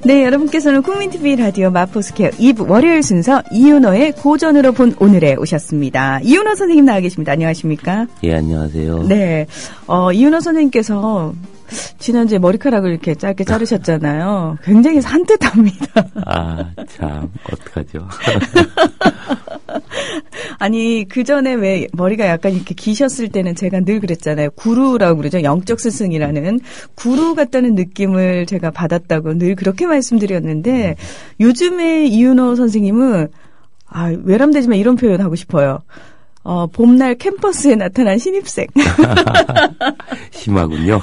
네, 여러분께서는 국민TV 라디오 마포스퀘어 2부 월요일 순서 이윤호의 고전으로 본 오늘에 오셨습니다. 이윤호 선생님 나와 계십니다. 안녕하십니까? 예, 안녕하세요. 네, 이윤호 선생님께서 지난주에 머리카락을 이렇게 짧게 자르셨잖아요. 굉장히 산뜻합니다. 아, 참, 어떡하죠? 아니, 그 전에 왜 머리가 약간 이렇게 기셨을 때는 제가 늘 그랬잖아요. 구루라고 그러죠. 영적 스승이라는 구루 같다는 느낌을 제가 받았다고 늘 그렇게 말씀드렸는데 요즘에 이윤호 선생님은 외람되지만 이런 표현 하고 싶어요. 봄날 캠퍼스에 나타난 신입생. 심하군요.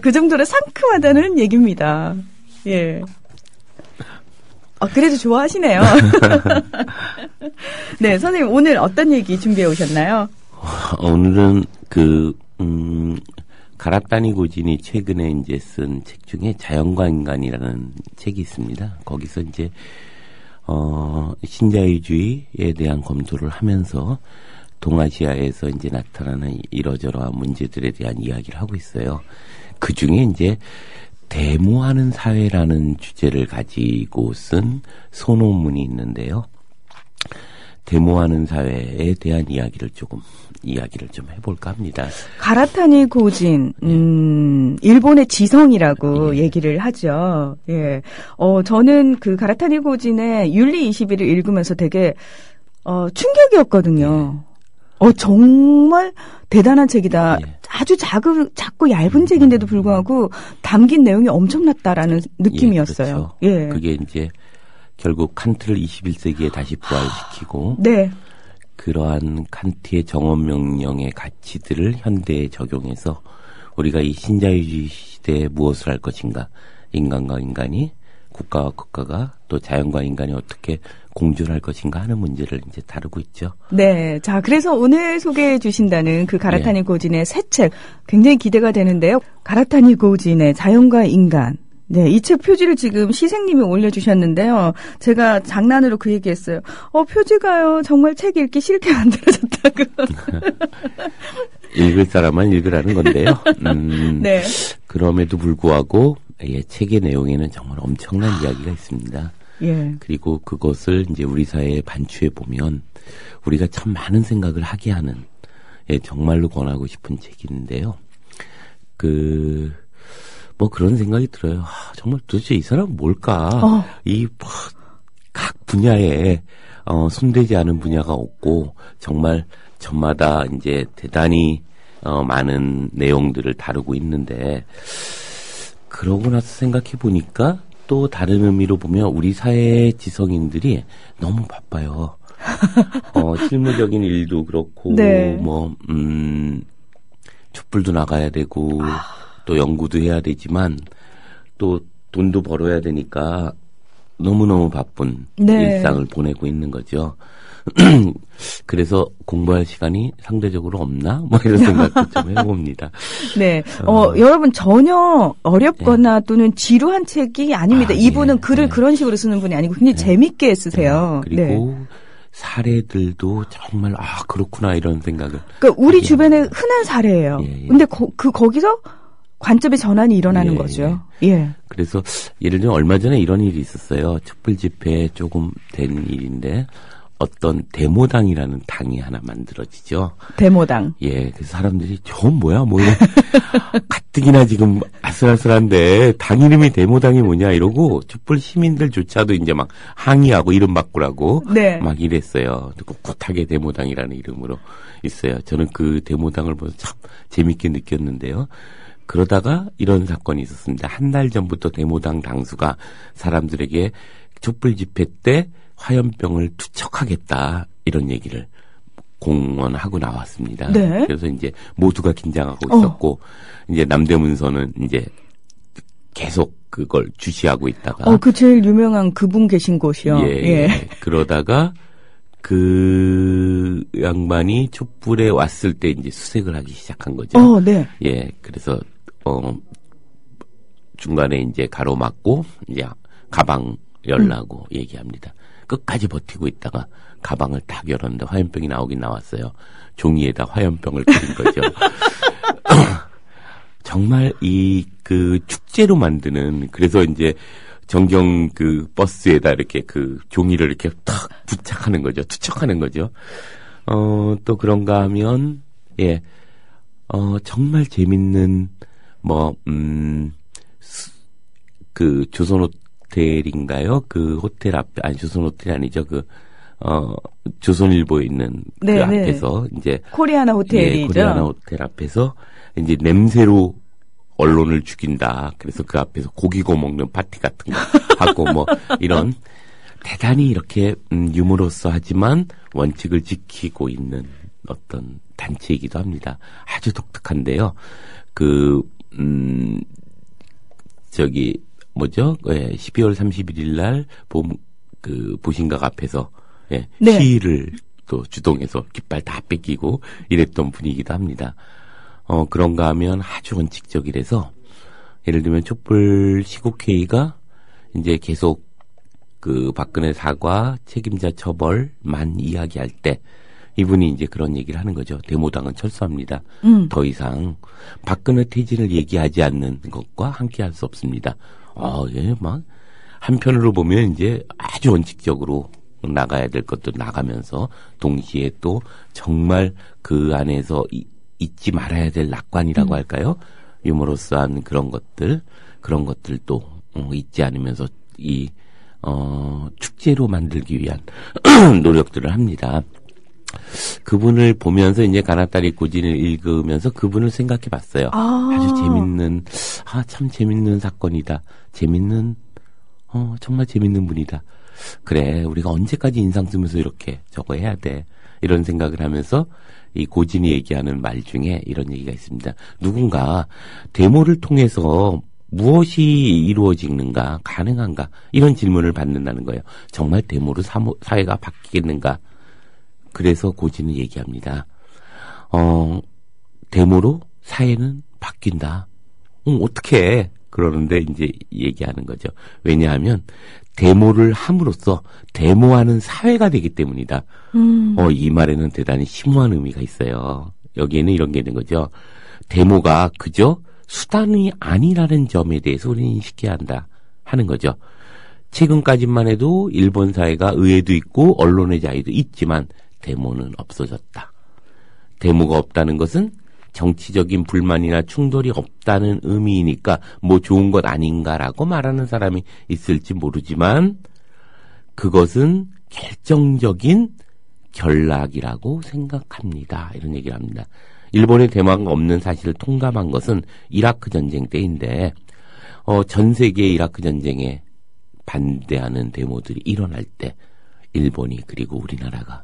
그 정도로 상큼하다는 얘기입니다. 예. 그래도 좋아하시네요. 네, 선생님 오늘 어떤 얘기 준비해 오셨나요? 오늘은 가라타니 고진이 최근에 이제 쓴 책 중에 자연과 인간이라는 책이 있습니다. 거기서 이제 신자유주의에 대한 검토를 하면서 동아시아에서 이제 나타나는 이러저러한 문제들에 대한 이야기를 하고 있어요. 그 중에 이제 데모하는 사회라는 주제를 가지고 쓴 소논문이 있는데요. 데모하는 사회에 대한 이야기를 좀 해볼까 합니다. 가라타니 고진, 일본의 지성이라고 얘기를 하죠. 예. 저는 그 가라타니 고진의 윤리 21을 읽으면서 되게, 충격이었거든요. 정말 대단한 책이다. 예. 아주 작고 얇은 책인데도 불구하고 담긴 내용이 엄청났다라는 느낌이었어요. 예, 그렇죠. 예. 그게 이제 결국 칸트를 21세기에 다시 부활시키고 네. 그러한 칸트의 정언명령의 가치들을 현대에 적용해서 우리가 이 신자유주의 시대에 무엇을 할 것인가, 인간과 인간이, 국가와 국가가, 또 자연과 인간이 어떻게 공존할 를 것인가 하는 문제를 이제 다루고 있죠. 네. 자, 그래서 오늘 소개해 주신다는 그 가라타니 고진의 새 책 굉장히 기대가 되는데요. 가라타니 고진의 자연과 인간. 네, 이 책 표지를 지금 시생님이 올려주셨는데요. 제가 장난으로 그 얘기했어요. 표지가요, 정말 책 읽기 싫게 만들어졌다고. 읽을 사람만 읽으라는 건데요. 네. 그럼에도 불구하고, 책의 내용에는 정말 엄청난 이야기가 있습니다. 예. 그리고 그것을 이제 우리 사회에 반추해 보면, 우리가 참 많은 생각을 하게 하는, 정말로 권하고 싶은 책인데요. 그런 생각이 들어요. 정말 도대체 이 사람은 뭘까? 각 분야에, 손대지 않은 분야가 없고, 정말 저마다 이제 대단히, 많은 내용들을 다루고 있는데, 그러고 나서 생각해 보니까, 또 다른 의미로 보면 우리 사회의 지성인들이 너무 바빠요. 실무적인 일도 그렇고, 네. 촛불도 나가야 되고, 또 연구도 해야 되지만 또 돈도 벌어야 되니까 너무너무 바쁜 일상을 보내고 있는 거죠. 그래서 공부할 시간이 상대적으로 없나? 이런 생각도 좀 해봅니다. 네. 여러분 전혀 어렵거나 또는 지루한 책이 아닙니다. 이분은 글을 그런 식으로 쓰는 분이 아니고 굉장히 재밌게 쓰세요. 그리고 사례들도 정말 그렇구나 이런 생각을. 그러니까 우리 주변에 흔한 사례예요. 근데 거기서 관점의 전환이 일어나는 거죠. 예. 그래서 예를 들면 얼마 전에 이런 일이 있었어요. 촛불 집회에 조금 된 일인데 어떤 데모당이라는 당이 하나 만들어지죠. 데모당. 예. 그래서 사람들이 저 뭐야 가뜩이나 지금 아슬아슬한데 당 이름이 데모당이 뭐냐 이러고 촛불 시민들조차도 이제 막 항의하고 이름 바꾸라고 막 이랬어요. 꿋꿋하게 데모당이라는 이름으로 있어요. 저는 그 데모당을 보면서 참 재밌게 느꼈는데요. 그러다가 이런 사건이 있었습니다. 한 달 전부터 데모당 당수가 사람들에게 촛불 집회 때 화염병을 투척하겠다 이런 얘기를 공언하고 나왔습니다. 네. 그래서 이제 모두가 긴장하고 있었고 이제 남대문서는 이제 계속 그걸 주시하고 있다가 그 제일 유명한 그분 계신 곳이요. 예. 그러다가 그 양반이 촛불에 왔을 때 이제 수색을 하기 시작한 거죠. 네. 예. 그래서 중간에 이제 가로막고 이제 가방 열라고 얘기합니다. 끝까지 버티고 있다가 가방을 딱 열었는데 화염병이 나오긴 나왔어요. 종이에다 화염병을 그린 거죠. 정말 그 축제로 만드는, 그래서 이제 정경 그 버스에다 이렇게 그 종이를 이렇게 탁 부착하는 거죠. 투척하는 거죠. 또 그런가 하면, 예, 정말 재밌는, 그 조선호텔인가요? 그 호텔 앞에, 아니, 조선호텔이 아니죠. 조선일보에 있는 그 네, 앞에서, 이제. 코리아나 호텔이죠. 예, 코리아나 호텔 앞에서, 이제 냄새로 언론을 죽인다. 그래서 그 앞에서 고기 구워 먹는 파티 같은 거 하고 이런 대단히 이렇게 유머러스 하지만 원칙을 지키고 있는 어떤 단체이기도 합니다. 아주 독특한데요. 12월 31일 날 보신각 앞에서 예, 네. 시위를 또 주동해서 깃발 다 뺏기고 이랬던 분위기도 합니다. 그런가 하면 아주 원칙적이라서, 예를 들면 촛불 시국회의가 이제 계속 그 박근혜 사과, 책임자 처벌만 이야기할 때, 이분이 이제 그런 얘기를 하는 거죠. 데모당은 철수합니다. 더 이상 박근혜 퇴진을 얘기하지 않는 것과 함께 할 수 없습니다. 예, 한편으로 보면 이제 아주 원칙적으로 나가야 될 것도 나가면서, 동시에 또 정말 그 안에서 잊지 말아야 될 낙관이라고 할까요? 유머러스한 그런 것들도 잊지 않으면서 축제로 만들기 위한 노력들을 합니다. 그분을 보면서 이제 가나다리 고진을 읽으면서 그분을 생각해 봤어요. 아주 참 재밌는 사건이다. 정말 재밌는 분이다. 그래, 우리가 언제까지 인상 쓰면서 이렇게 저거 해야 돼. 이런 생각을 하면서 이 고진이 얘기하는 말 중에 이런 얘기가 있습니다. 누군가 데모를 통해서 무엇이 이루어지는가, 가능한가, 이런 질문을 받는다는 거예요. 정말 데모로 사회가 바뀌겠는가? 그래서 고진은 얘기합니다. 데모로 사회는 바뀐다. 어떻게? 그러는데 이제 얘기하는 거죠. 왜냐하면 데모를 함으로써 데모하는 사회가 되기 때문이다. 이 말에는 대단히 심오한 의미가 있어요. 여기에는 이런 게 있는 거죠. 데모가 그저 수단이 아니라는 점에 대해서 우리는 인식해야 한다 하는 거죠. 최근까지만 해도 일본 사회가 의회도 있고 언론의 자유도 있지만 데모는 없어졌다. 데모가 없다는 것은 정치적인 불만이나 충돌이 없다는 의미이니까 좋은 것 아닌가라고 말하는 사람이 있을지 모르지만, 그것은 결정적인 결락이라고 생각합니다. 이런 얘기를 합니다. 일본의 데모가 없는 사실을 통감한 것은 이라크 전쟁 때인데, 전 세계 이라크 전쟁에 반대하는 데모들이 일어날 때 일본이, 그리고 우리나라가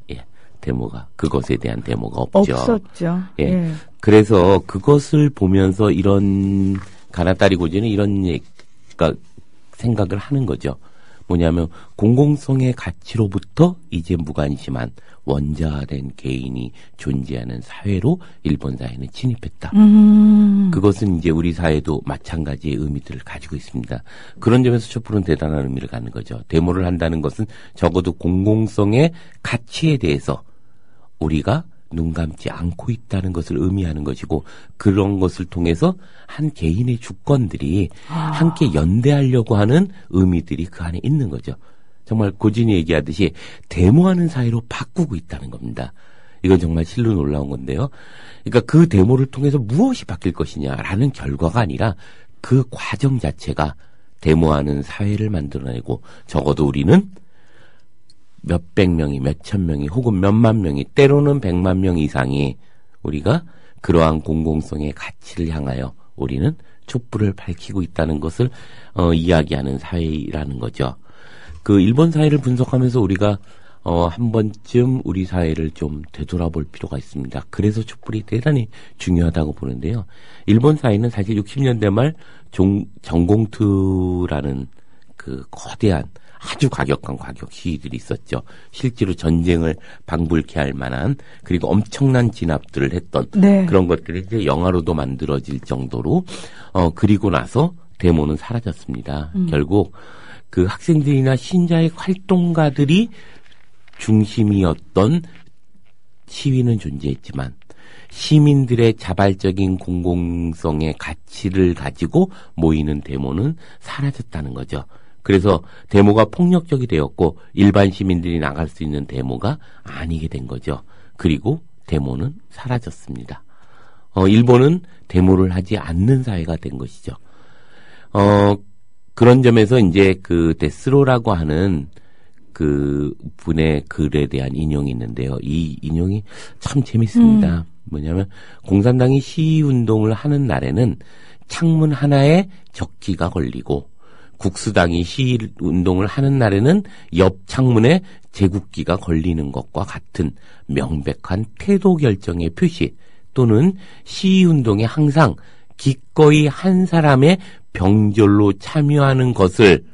그것에 대한 데모가 없었죠. 예. 그래서 그것을 보면서 이런 가나다리 고진은 이런 생각을 하는 거죠. 뭐냐면 공공성의 가치로부터 이제 무관심한 원자된 개인이 존재하는 사회로 일본 사회는 진입했다. 그것은 이제 우리 사회도 마찬가지의 의미들을 가지고 있습니다. 그런 점에서 촛불은 대단한 의미를 갖는 거죠. 데모를 한다는 것은 적어도 공공성의 가치에 대해서 우리가 눈 감지 않고 있다는 것을 의미하는 것이고, 그런 것을 통해서 한 개인의 주권들이 함께 연대하려고 하는 의미들이 그 안에 있는 거죠. 정말 고진이 얘기하듯이 데모하는 사회로 바꾸고 있다는 겁니다. 이건 정말 실로 놀라운 건데요. 그러니까 그 데모를 통해서 무엇이 바뀔 것이냐라는 결과가 아니라 그 과정 자체가 데모하는 사회를 만들어내고, 적어도 우리는 몇백 명이, 몇천 명이, 혹은 몇만 명이, 때로는 100만 명 이상이 우리가 그러한 공공성의 가치를 향하여 우리는 촛불을 밝히고 있다는 것을 이야기하는 사회라는 거죠. 그 일본 사회를 분석하면서 우리가 한 번쯤 우리 사회를 좀 되돌아볼 필요가 있습니다. 그래서 촛불이 대단히 중요하다고 보는데요. 일본 사회는 사실 60년대 말 전공투라는 그 거대한 아주 과격한 과격 시위들이 있었죠. 실제로 전쟁을 방불케 할 만한, 그리고 엄청난 진압들을 했던 그런 것들이 이제 영화로도 만들어질 정도로 그리고 나서 데모는 사라졌습니다. 결국 그 학생들이나 신자의 활동가들이 중심이었던 시위는 존재했지만 시민들의 자발적인 공공성의 가치를 가지고 모이는 데모는 사라졌다는 거죠. 그래서 데모가 폭력적이 되었고 일반 시민들이 나갈 수 있는 데모가 아니게 된 거죠. 그리고 데모는 사라졌습니다. 일본은 데모를 하지 않는 사회가 된 것이죠. 그런 점에서 이제 그 데스로라고 하는 그 분의 글에 대한 인용이 있는데요. 이 인용이 참 재밌습니다. 뭐냐면 공산당이 시위운동을 하는 날에는 창문 하나에 적기가 걸리고 국수당이 시위운동을 하는 날에는 옆 창문에 제국기가 걸리는 것과 같은 명백한 태도 결정의 표시 또는 시위운동에 항상 기꺼이 한 사람의 병절로 참여하는 것을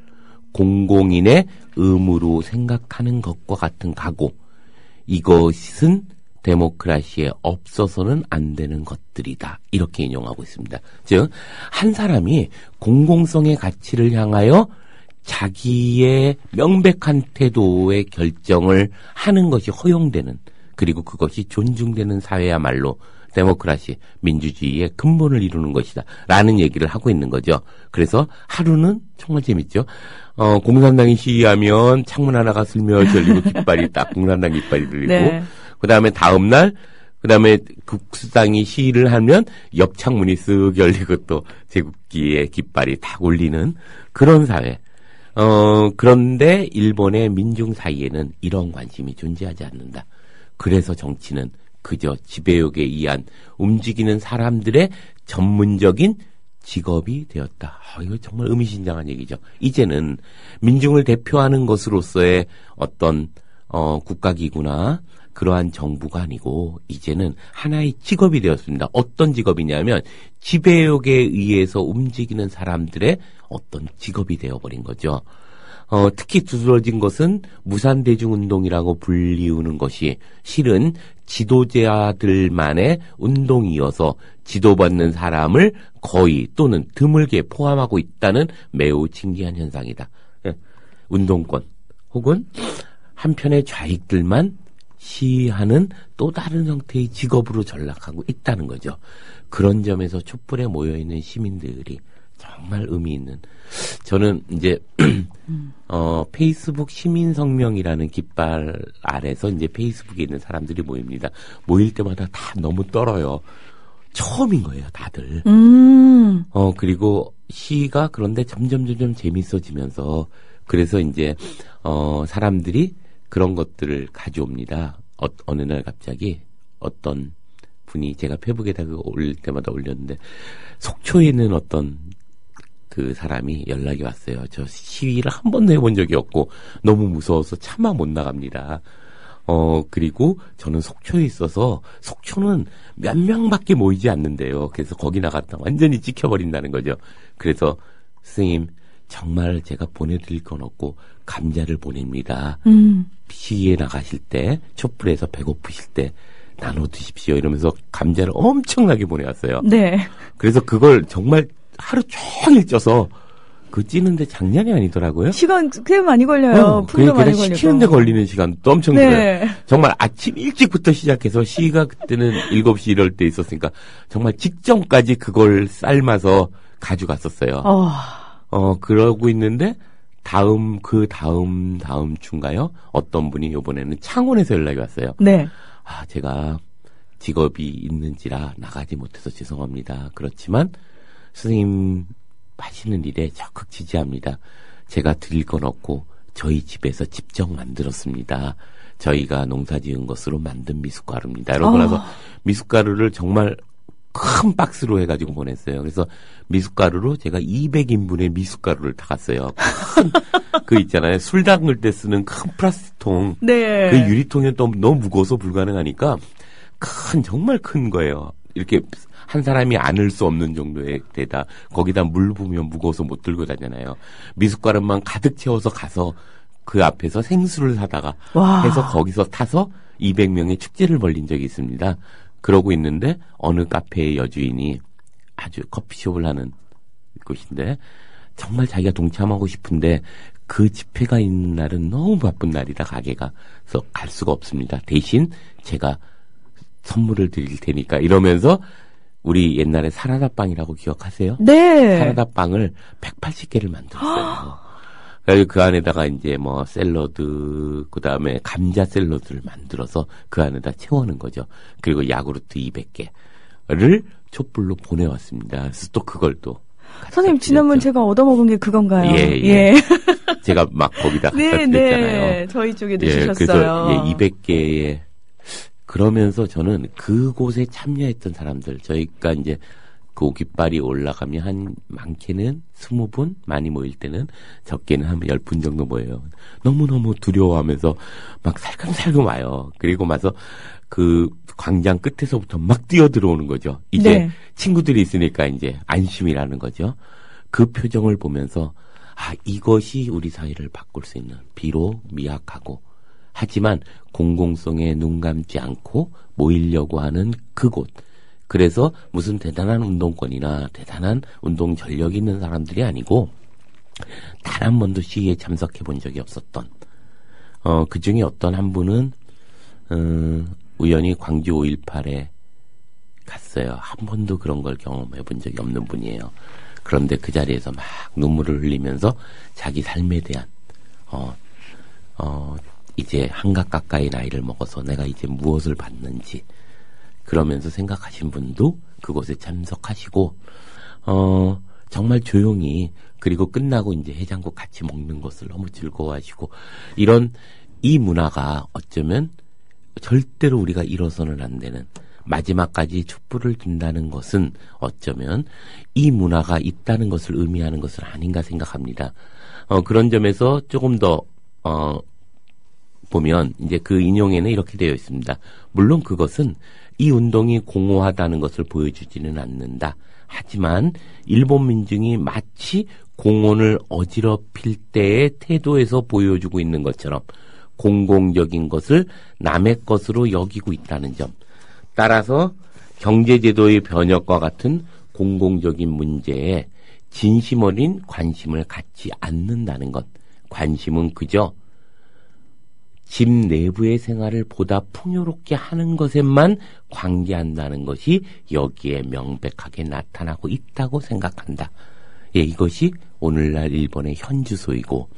공공인의 의무로 생각하는 것과 같은 각오. 이것은 데모크라시에 없어서는 안 되는 것들이다. 이렇게 인용하고 있습니다. 즉, 한 사람이 공공성의 가치를 향하여 자기의 명백한 태도의 결정을 하는 것이 허용되는, 그리고 그것이 존중되는 사회야말로 데모크라시, 민주주의의 근본을 이루는 것이다. 라는 얘기를 하고 있는 거죠. 그래서 하루는 정말 재밌죠. 공산당이 시위하면 창문 하나가 슬며시 열리고 깃발이 딱 공산당 깃발이 들리고 네. 그다음에 다음날 그다음에 국수당이 시위를 하면 옆 창문이 쓱 열리고 또 제국기의 깃발이 딱 올리는 그런 사회. 그런데 일본의 민중 사이에는 이런 관심이 존재하지 않는다. 그래서 정치는 그저 지배욕에 의한 움직이는 사람들의 전문적인 직업이 되었다. 이거 정말 의미심장한 얘기죠. 이제는 민중을 대표하는 것으로서의 어떤 국가기구나 그러한 정부가 아니고 이제는 하나의 직업이 되었습니다. 어떤 직업이냐면 지배욕에 의해서 움직이는 사람들의 어떤 직업이 되어버린 거죠. 특히 두드러진 것은 무산대중운동이라고 불리우는 것이 실은 지도자들만의 운동이어서 지도받는 사람을 거의 또는 드물게 포함하고 있다는 매우 신기한 현상이다. 운동권 혹은 한편의 좌익들만 시위하는 또 다른 형태의 직업으로 전락하고 있다는 거죠. 그런 점에서 촛불에 모여있는 시민들이 정말 의미 있는, 저는 이제 페이스북 시민성명이라는 깃발 아래서 이제 페이스북에 있는 사람들이 모입니다. 모일 때마다 다 너무 떨어요. 처음인 거예요, 다들. 그리고 시위가 그런데 점점 재밌어지면서 그래서 이제 사람들이 그런 것들을 가져옵니다. 어느 날 갑자기 어떤 분이 제가 페북에다가 올릴 때마다 올렸는데 속초에 있는 어떤 그 사람이 연락이 왔어요. 저 시위를 한 번도 해본 적이 없고 너무 무서워서 차마 못 나갑니다. 그리고 저는 속초에 있어서 속초는 몇 명밖에 모이지 않는데요. 그래서 거기 나갔다 완전히 찍혀버린다는 거죠. 그래서 스님 정말 제가 보내드릴 건 없고 감자를 보냅니다. 시위에 나가실 때 촛불에서 배고프실 때 나눠 드십시오 이러면서 감자를 엄청나게 보내왔어요. 네. 그래서 그걸 정말 하루 종일 쪄서 그 찌는데 장난이 아니더라고요. 시간 꽤 많이 걸려요. 풀도 많이 걸리고. 시키는데 걸리는 시간도 엄청 길어요. 정말 아침 일찍부터 시작해서 시위가 그때는 7시 이럴 때 있었으니까 정말 직전까지 그걸 삶아서 가져갔었어요. 그러고 있는데 다음 주인가요? 어떤 분이 이번에는 창원에서 연락이 왔어요. 네. 제가 직업이 있는지라 나가지 못해서 죄송합니다. 그렇지만 스님 하시는 일에 적극 지지합니다. 제가 드릴 건 없고 저희 집에서 직접 만들었습니다. 저희가 농사 지은 것으로 만든 미숫가루입니다. 이러고 나서 미숫가루를 정말 큰 박스로 해가지고 보냈어요. 그래서 미숫가루로 제가 200인분의 미숫가루를 타갔어요. 큰, 그 있잖아요. 술 담글 때 쓰는 큰 플라스틱통. 네. 그 유리통이 또 너무 무거워서 불가능하니까 정말 큰 거예요. 이렇게 한 사람이 안을 수 없는 정도의 데다 거기다 물 부으면 무거워서 못 들고 다니잖아요. 미숫가루만 가득 채워서 가서 그 앞에서 생수를 사다가 해서 거기서 타서 200명의 축제를 벌린 적이 있습니다. 그러고 있는데 어느 카페의 여주인이 아주 커피숍을 하는 곳인데 정말 자기가 동참하고 싶은데 그 집회가 있는 날은 너무 바쁜 날이라 가게가 그래서 갈 수가 없습니다. 대신 제가 선물을 드릴 테니까 이러면서 우리 옛날에 사라다빵이라고 기억하세요? 네. 사라다빵을 180개를 만들었어요. 그래서 그 안에다가 이제 뭐 샐러드, 그 다음에 감자 샐러드를 만들어서 그 안에다 채워놓은 거죠. 그리고 야구르트 200개를 촛불로 보내왔습니다. 그래서 또 그걸 또. 선생님, 지난번 제가 얻어먹은 게 그건가요? 예. 제가 막 거기다 갖다 드렸잖아요. 네. 저희 쪽에도 주셨어요. 그래서 200개의 그러면서 저는 그곳에 참여했던 사람들, 저희가 이제 그 깃발이 올라가면 한 많게는 20분, 많이 모일 때는 적게는 한 10분 정도 모여요. 너무너무 두려워하면서 막 살금살금 와요. 그리고 와서 그 광장 끝에서부터 막 뛰어 들어오는 거죠. 이제 네. 친구들이 있으니까 이제 안심이라는 거죠. 그 표정을 보면서 이것이 우리 사회를 바꿀 수 있는, 비록 미약하고 하지만 공공성에 눈 감지 않고 모이려고 하는 그곳. 그래서 무슨 대단한 운동권이나 대단한 운동 전력이 있는 사람들이 아니고 단 한 번도 시위에 참석해 본 적이 없었던 그 중에 어떤 한 분은 우연히 광주 5.18에 갔어요. 한 번도 그런 걸 경험해 본 적이 없는 분이에요. 그런데 그 자리에서 막 눈물을 흘리면서 자기 삶에 대한 이제 한갑 가까이 나이를 먹어서 내가 이제 무엇을 받는지 그러면서 생각하신 분도 그곳에 참석하시고 정말 조용히 그리고 끝나고 이제 해장국 같이 먹는 것을 너무 즐거워하시고 이런 이 문화가 어쩌면 절대로 우리가 잃어서는 안 되는 마지막까지 촛불을 든다는 것은 어쩌면 이 문화가 있다는 것을 의미하는 것은 아닌가 생각합니다. 그런 점에서 조금 더 보면 이제 그 인용에는 이렇게 되어 있습니다. 물론 그것은 이 운동이 공허하다는 것을 보여주지는 않는다. 하지만 일본 민중이 마치 공원을 어지럽힐 때의 태도에서 보여주고 있는 것처럼 공공적인 것을 남의 것으로 여기고 있다는 점. 따라서 경제제도의 변혁과 같은 공공적인 문제에 진심 어린 관심을 갖지 않는다는 것. 관심은 그저 집 내부의 생활을 보다 풍요롭게 하는 것에만 관계한다는 것이 여기에 명백하게 나타나고 있다고 생각한다. 예, 이것이 오늘날 일본의 현주소이고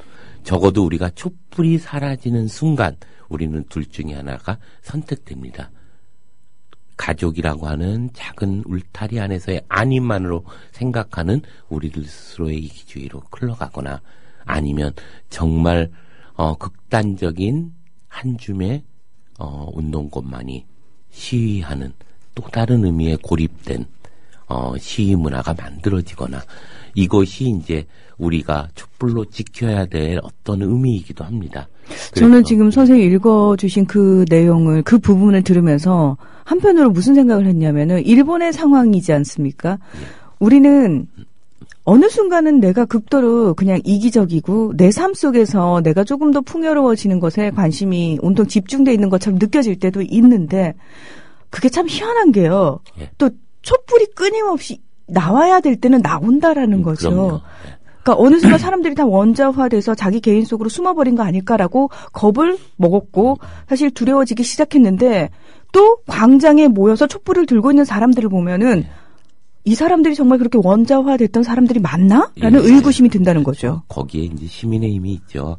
적어도 우리가 촛불이 사라지는 순간 우리는 둘 중에 하나가 선택됩니다. 가족이라고 하는 작은 울타리 안에서의 안위만으로 생각하는 우리들 스스로의 이기주의로 흘러가거나 아니면 정말 극단적인 한 줌의 운동권만이 시위하는 또 다른 의미의 고립된 시위 문화가 만들어지거나 이것이 이제 우리가 촛불로 지켜야 될 어떤 의미이기도 합니다. 저는 지금 선생님이 읽어주신 그 내용을 그 부분을 들으면서 한편으로 무슨 생각을 했냐면은 일본의 상황이지 않습니까? 우리는 어느 순간은 내가 극도로 그냥 이기적이고 내 삶 속에서 내가 조금 더 풍요로워지는 것에 관심이 온통 집중돼 있는 것처럼 느껴질 때도 있는데 그게 참 희한한 게요. 또 촛불이 끊임없이 나와야 될 때는 나온다라는 거죠. 그럼요. 그러니까 어느 순간 사람들이 다 원자화돼서 자기 개인 속으로 숨어버린 거 아닐까라고 겁을 먹었고 사실 두려워지기 시작했는데 또 광장에 모여서 촛불을 들고 있는 사람들을 보면은 이 사람들이 정말 그렇게 원자화됐던 사람들이 맞나? 라는 의구심이 든다는 거죠. 거기에 이제 시민의 힘이 있죠.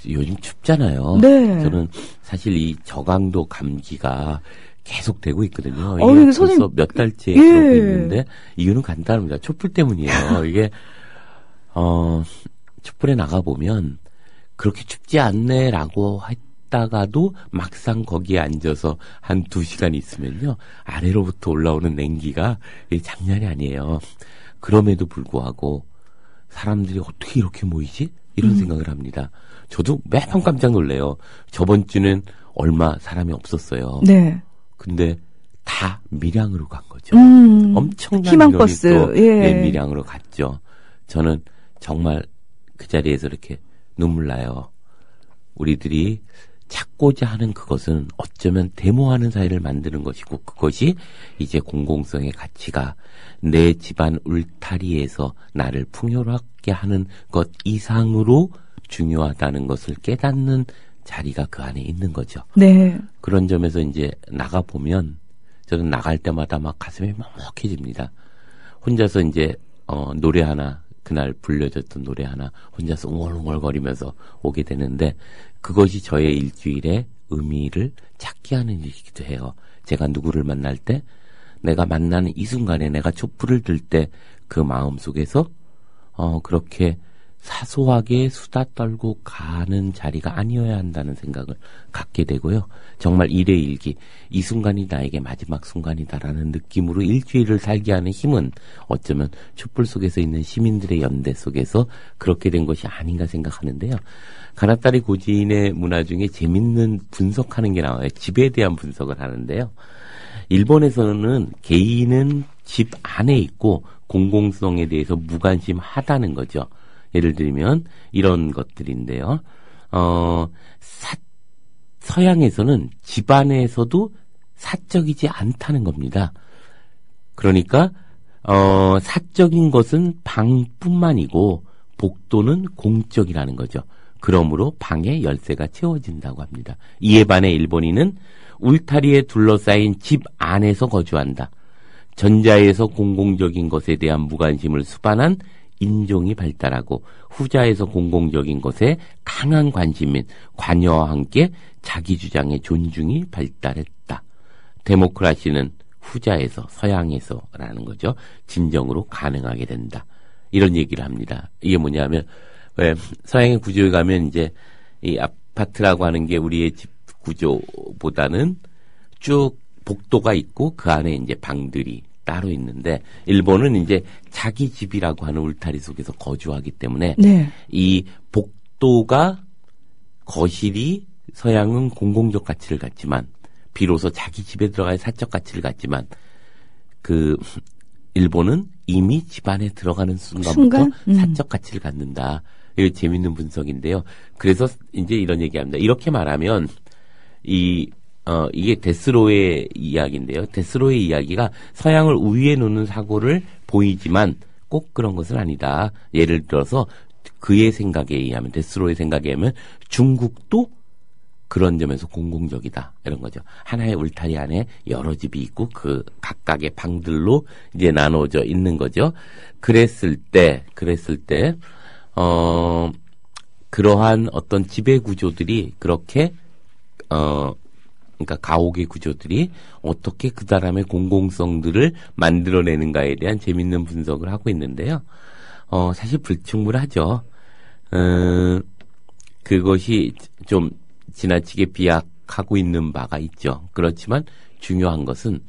요즘 춥잖아요. 네. 저는 사실 이 저강도 감기가 계속되고 있거든요. 이게 선생님, 벌써 몇 달째 그러고 있는데 이유는 간단합니다. 촛불 때문이에요. 이게 촛불에 나가보면 그렇게 춥지 않네라고 했다가도 막상 거기에 앉아서 한 2시간 있으면요. 아래로부터 올라오는 냉기가 장난이 아니에요. 그럼에도 불구하고 사람들이 어떻게 이렇게 모이지? 이런 생각을 합니다. 저도 매번 깜짝 놀래요. 저번 주는 얼마 사람이 없었어요. 네. 근데 다 밀양으로 간 거죠. 엄청난 희망버스. 밀양으로 갔죠. 저는 정말 그 자리에서 이렇게 눈물 나요. 우리들이 찾고자 하는 그것은 어쩌면 데모하는 사회를 만드는 것이고 그것이 이제 공공성의 가치가 내 집안 울타리에서 나를 풍요롭게 하는 것 이상으로 중요하다는 것을 깨닫는 자리가 그 안에 있는 거죠. 네. 그런 점에서 이제 나가보면 저는 나갈 때마다 막 가슴이 먹먹해집니다. 혼자서 이제 노래 하나, 그날 불려졌던 노래 하나 혼자서 웅얼웅얼거리면서 오게 되는데 그것이 저의 일주일의 의미를 찾게 하는 일이기도 해요. 제가 누구를 만날 때 내가 만나는 이 순간에 내가 촛불을 들 때 그 마음 속에서 그렇게 사소하게 수다 떨고 가는 자리가 아니어야 한다는 생각을 갖게 되고요. 정말 일의 이 순간이 나에게 마지막 순간이다라는 느낌으로 일주일을 살게 하는 힘은 어쩌면 촛불 속에서 있는 시민들의 연대 속에서 그렇게 된 것이 아닌가 생각하는데요. 가나타리 고지인의 문화 중에 재밌는 분석하는 게 나와요. 집에 대한 분석을 하는데요. 일본에서는 개인은 집 안에 있고 공공성에 대해서 무관심하다는 거죠. 예를 들면 이런 것들인데요. 서양에서는 집 안에서도 사적이지 않다는 겁니다. 그러니까 사적인 것은 방뿐만이고 복도는 공적이라는 거죠. 그러므로 방에 열쇠가 채워진다고 합니다. 이에 반해 일본인은 울타리에 둘러싸인 집 안에서 거주한다. 전자에서 공공적인 것에 대한 무관심을 수반한 인종이 발달하고 후자에서 공공적인 것에 강한 관심 및 관여와 함께 자기 주장의 존중이 발달했다. 데모크라시는 후자에서 서양에서라는 거죠. 진정으로 가능하게 된다. 이런 얘기를 합니다. 이게 뭐냐면 왜 서양의 구조에 가면 이제 이 아파트라고 하는 게 우리의 집 구조보다는 쭉 복도가 있고 그 안에 이제 방들이 따로 있는데 일본은 이제 자기 집이라고 하는 울타리 속에서 거주하기 때문에 네. 이 복도가 거실이 서양은 공공적 가치를 갖지만 비로소 자기 집에 들어가야 사적 가치를 갖지만 그 일본은 이미 집 안에 들어가는 순간부터 사적 가치를 갖는다. 이거 재밌는 분석인데요. 그래서 이제 이런 얘기합니다. 이렇게 말하면 이게 데스로의 이야기인데요. 데스로의 이야기가 서양을 우위에 놓는 사고를 보이지만 꼭 그런 것은 아니다. 예를 들어서 그의 생각에 의하면, 데스로의 생각에 의하면 중국도 그런 점에서 공공적이다. 이런 거죠. 하나의 울타리 안에 여러 집이 있고 그 각각의 방들로 이제 나눠져 있는 거죠. 그랬을 때, 그러한 어떤 지배 구조들이 그렇게, 그러니까 가옥의 구조들이 어떻게 그 사람의 공공성들을 만들어내는가에 대한 재밌는 분석을 하고 있는데요. 사실 불충분하죠. 그것이 좀 지나치게 비약하고 있는 바가 있죠. 그렇지만 중요한 것은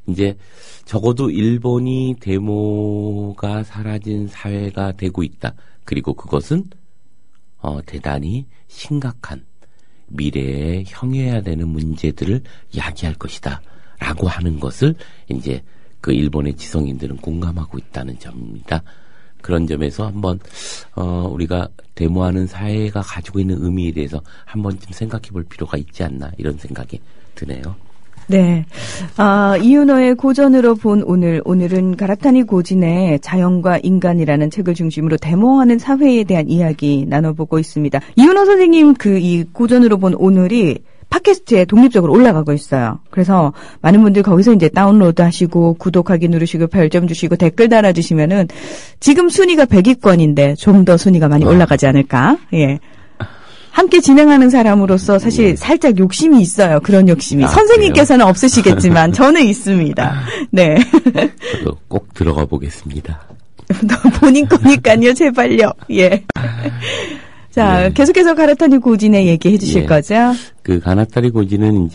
이제 적어도 일본이 데모가 사라진 사회가 되고 있다. 그리고 그것은 대단히 심각한 미래에 형해야 되는 문제들을 야기할 것이다. 라고 하는 것을 이제 그 일본의 지성인들은 공감하고 있다는 점입니다. 그런 점에서 한번 우리가 데모하는 사회가 가지고 있는 의미에 대해서 한 번쯤 생각해 볼 필요가 있지 않나 이런 생각이 드네요. 네. 이윤호의 고전으로 본 오늘은 가라타니 고진의 자연과 인간이라는 책을 중심으로 데모하는 사회에 대한 이야기 나눠보고 있습니다. 이윤호 선생님 이 고전으로 본 오늘이 팟캐스트에 독립적으로 올라가고 있어요. 그래서 많은 분들 거기서 이제 다운로드 하시고 구독하기 누르시고 별점 주시고 댓글 달아주시면은 지금 순위가 100위권인데 좀 더 순위가 많이 올라가지 않을까? 예. 함께 진행하는 사람으로서 사실 살짝 욕심이 있어요. 그런 욕심이. 선생님께서는 그래요? 없으시겠지만 저는 있습니다. 네. 저도 꼭 들어가 보겠습니다. 본인 거니까요. 제발요. 예. 자, 네. 계속해서 가나타니 고진의 얘기해 주실 거죠? 그 가나타니 고진은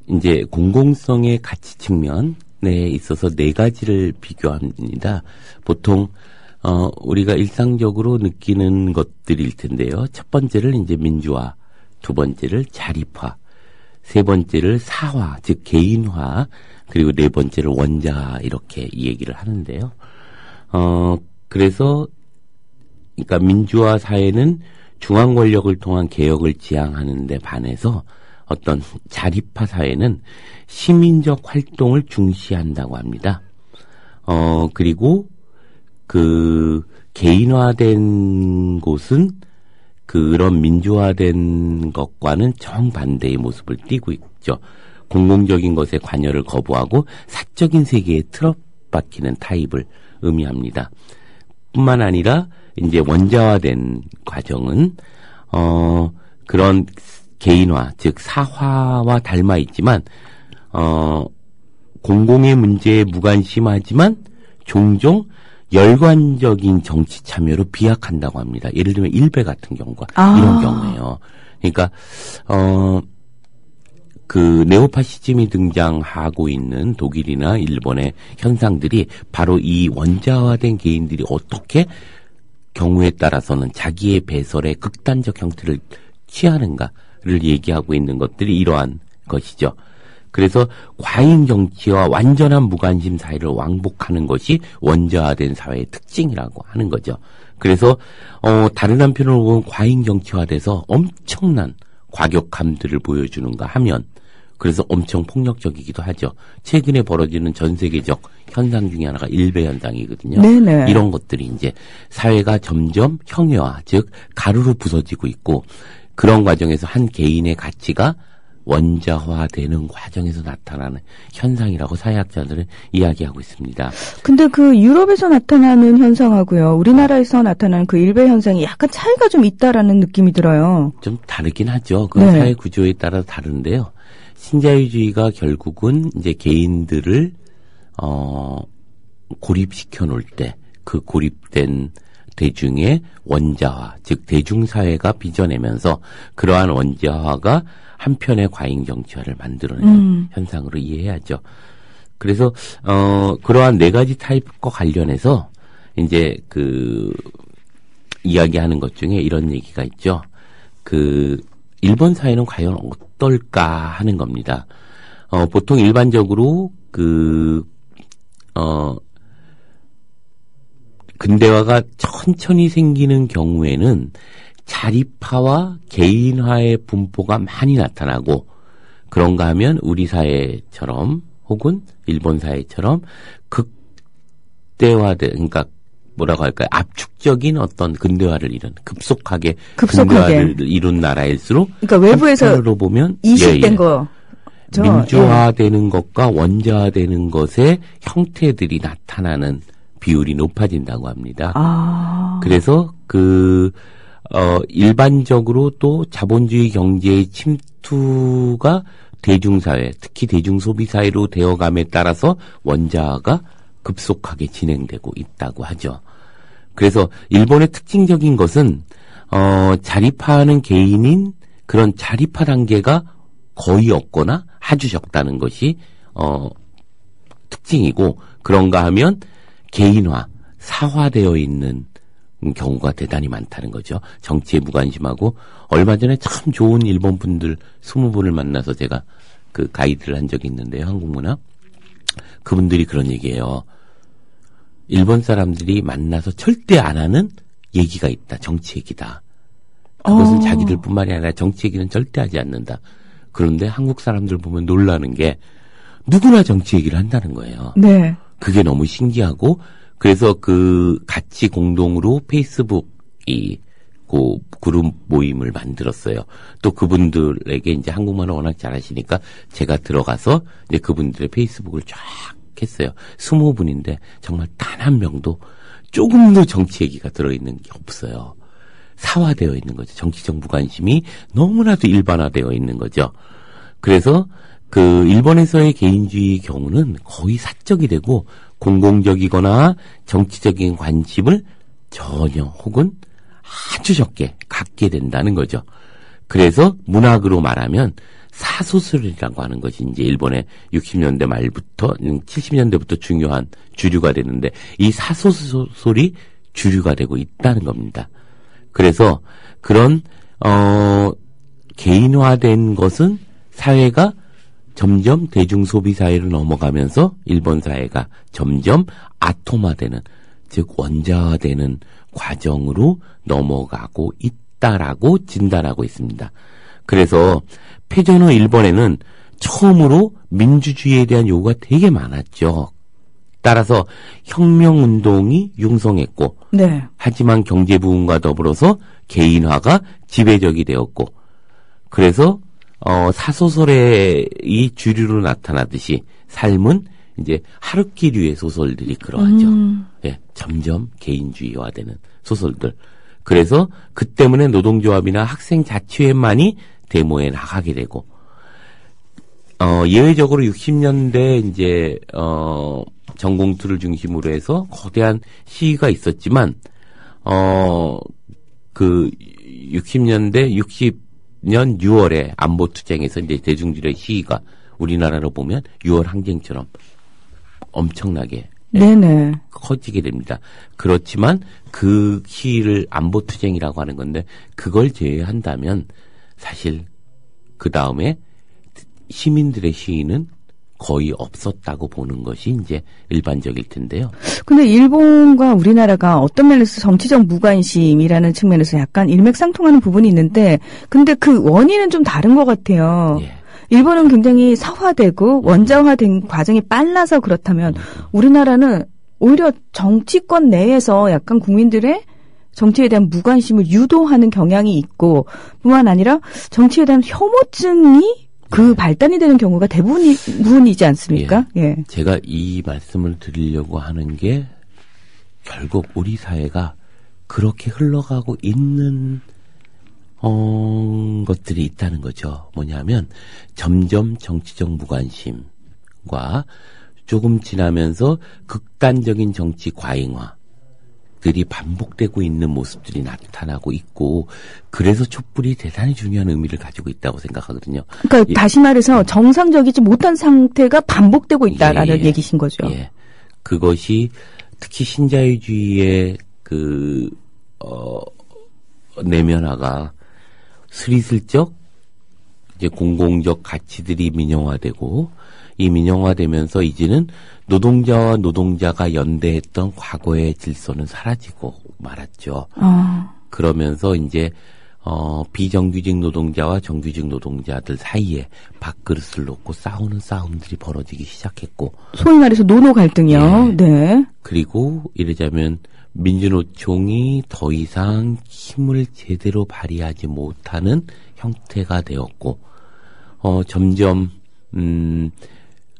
이제 공공성의 가치 측면에 있어서 4가지를 비교합니다. 보통 우리가 일상적으로 느끼는 것들일 텐데요. 첫 번째를 이제 민주화, 두 번째를 자립화, 세 번째를 사화, 즉 개인화, 그리고 네 번째를 원자화 이렇게 이 얘기를 하는데요. 그래서 그러니까 민주화 사회는 중앙 권력을 통한 개혁을 지향하는 데 반해서 어떤 자립화 사회는 시민적 활동을 중시한다고 합니다. 그리고 그 개인화된 곳은 그런 민주화된 것과는 정반대의 모습을 띠고 있죠. 공공적인 것에 관여를 거부하고 사적인 세계에 틀어박히는 타입을 의미합니다. 뿐만 아니라 이제 원자화된 과정은 그런 개인화, 즉 사화와 닮아 있지만 공공의 문제에 무관심하지만 종종 열관적인 정치 참여로 비약한다고 합니다. 예를 들면 일베 같은 경우가 이런 경우예요. 그러니까 그 네오파시즘이 등장하고 있는 독일이나 일본의 현상들이 바로 이 원자화된 개인들이 어떻게 경우에 따라서는 자기의 배설의 극단적 형태를 취하는가를 얘기하고 있는 것들이 이러한 것이죠. 그래서 과잉 정치와 완전한 무관심 사회를 왕복하는 것이 원자화된 사회의 특징이라고 하는 거죠. 그래서 다른 한편으로 보면 과잉 정치화돼서 엄청난 과격함들을 보여주는가 하면 그래서 엄청 폭력적이기도 하죠. 최근에 벌어지는 전 세계적 현상 중에 하나가 일베 현상이거든요. 네네. 이런 것들이 이제 사회가 점점 형해화, 즉 가루로 부서지고 있고 그런 과정에서 한 개인의 가치가 원자화되는 과정에서 나타나는 현상이라고 사회학자들은 이야기하고 있습니다. 근데 그 유럽에서 나타나는 현상하고요, 우리나라에서 나타나는 그 일베 현상이 약간 차이가 좀 있다라는 느낌이 들어요. 좀 다르긴 하죠. 그 사회 구조에 따라 다른데요. 신자유주의가 결국은 이제 개인들을 고립시켜 놓을 때 그 고립된 대중의 원자화, 즉 대중사회가 빚어내면서 그러한 원자화가 한편의 과잉 정치화를 만들어내는 현상으로 이해해야죠. 그래서 그러한 네 가지 타입과 관련해서 이제 그 이야기하는 것 중에 이런 얘기가 있죠. 그 일본 사회는 과연 어떨까 하는 겁니다. 보통 일반적으로 근대화가 천천히 생기는 경우에는 자립화와 개인화의 분포가 많이 나타나고 그런가 하면 우리 사회처럼 혹은 일본 사회처럼 극대화된, 그러니까 뭐라고 할까요? 압축적인 어떤 근대화를 이룬, 급속하게 근대화를 이룬 나라일수록 그러니까 외부에서 보면 이식된 거. 민주화되는 것과 원자화되는 것의 형태들이 나타나는 비율이 높아진다고 합니다. 그래서 일반적으로 또 자본주의 경제의 침투가 대중사회, 특히 대중소비사회로 되어감에 따라서 원자화가 급속하게 진행되고 있다고 하죠. 그래서 일본의 특징적인 것은 자립화하는 개인인 그런 자립화 단계가 거의 없거나 아주 적다는 것이 특징이고 그런가 하면 개인화, 사화되어 있는 경우가 대단히 많다는 거죠. 정치에 무관심하고 얼마 전에 참 좋은 일본 분들 20분을 만나서 제가 그 가이드를 한 적이 있는데요. 한국문화. 그분들이 그런 얘기예요. 일본 사람들이 만나서 절대 안 하는 얘기가 있다. 정치 얘기다. 그것은 자기들뿐만이 아니라 정치 얘기는 절대 하지 않는다. 그런데 한국 사람들 보면 놀라는 게 누구나 정치 얘기를 한다는 거예요. 네. 그게 너무 신기하고 그래서 그 같이 공동으로 페이스북이 그 그룹 모임을 만들었어요. 또 그분들에게 이제 한국말을 워낙 잘하시니까 제가 들어가서 이제 그분들의 페이스북을 쫙 했어요. 20분인데 정말 단 한 명도 조금도 정치 얘기가 들어있는 게 없어요. 사화되어 있는 거죠. 정치적 무관심이 너무나도 일반화되어 있는 거죠. 그래서 그 일본에서의 개인주의 경우는 거의 사적이 되고 공공적이거나 정치적인 관심을 전혀 혹은 아주 적게 갖게 된다는 거죠. 그래서 문학으로 말하면 사소설이라고 하는 것이 이제 일본의 60년대 말부터 70년대부터 중요한 주류가 되는데 이 사소설이 주류가 되고 있다는 겁니다. 그래서 그런 개인화된 것은 사회가 점점 대중소비사회로 넘어가면서 일본 사회가 점점 아톰화되는, 즉 원자화되는 과정으로 넘어가고 있다라고 진단하고 있습니다. 그래서 패전 후 일본에는 처음으로 민주주의에 대한 요구가 되게 많았죠. 따라서 혁명운동이 융성했고 네. 하지만 경제부흥과 더불어서 개인화가 지배적이 되었고 그래서 사소설의 이 주류로 나타나듯이 삶은 이제 하루키류의 소설들이 그러하죠. 예, 점점 개인주의화되는 소설들. 그래서 그 때문에 노동조합이나 학생 자치회만이 데모에 나가게 되고 예외적으로 60년대 이제 전공투를 중심으로 해서 거대한 시위가 있었지만 그 60년대 60년 6월에 안보투쟁에서 이제 대중들의 시위가 우리나라로 보면 6월 항쟁처럼 엄청나게 네네. 커지게 됩니다. 그렇지만 그 시위를 안보투쟁이라고 하는 건데 그걸 제외한다면 사실 그 다음에 시민들의 시위는 거의 없었다고 보는 것이 이제 일반적일 텐데요. 근데 일본과 우리나라가 어떤 면에서 정치적 무관심이라는 측면에서 약간 일맥상통하는 부분이 있는데 근데 그 원인은 좀 다른 것 같아요. 예. 일본은 굉장히 사화되고 원자화된 과정이 빨라서 그렇다면 우리나라는 오히려 정치권 내에서 약간 국민들의 정치에 대한 무관심을 유도하는 경향이 있고 뿐만 아니라 정치에 대한 혐오증이 그 발단이 되는 경우가 대부분이지 않습니까? 예. 제가 이 말씀을 드리려고 하는 게 결국 우리 사회가 그렇게 흘러가고 있는 것들이 있다는 거죠. 뭐냐면 점점 정치적 무관심과 조금 지나면서 극단적인 정치 과잉화들이 반복되고 있는 모습들이 나타나고 있고 그래서 촛불이 대단히 중요한 의미를 가지고 있다고 생각하거든요. 그러니까 다시 말해서 정상적이지 못한 상태가 반복되고 있다라는 얘기신 거죠. 예. 그것이 특히 신자유주의의 내면화가 스리슬쩍 이제 공공적 가치들이 민영화되고 이 민영화되면서 이제는 노동자와 노동자가 연대했던 과거의 질서는 사라지고 말았죠. 그러면서 이제 비정규직 노동자와 정규직 노동자들 사이에 밥그릇을 놓고 싸우는 싸움들이 벌어지기 시작했고 소위 말해서 노노 갈등이요. 예. 네. 그리고 이러자면 민주노총이 더 이상 힘을 제대로 발휘하지 못하는 형태가 되었고 점점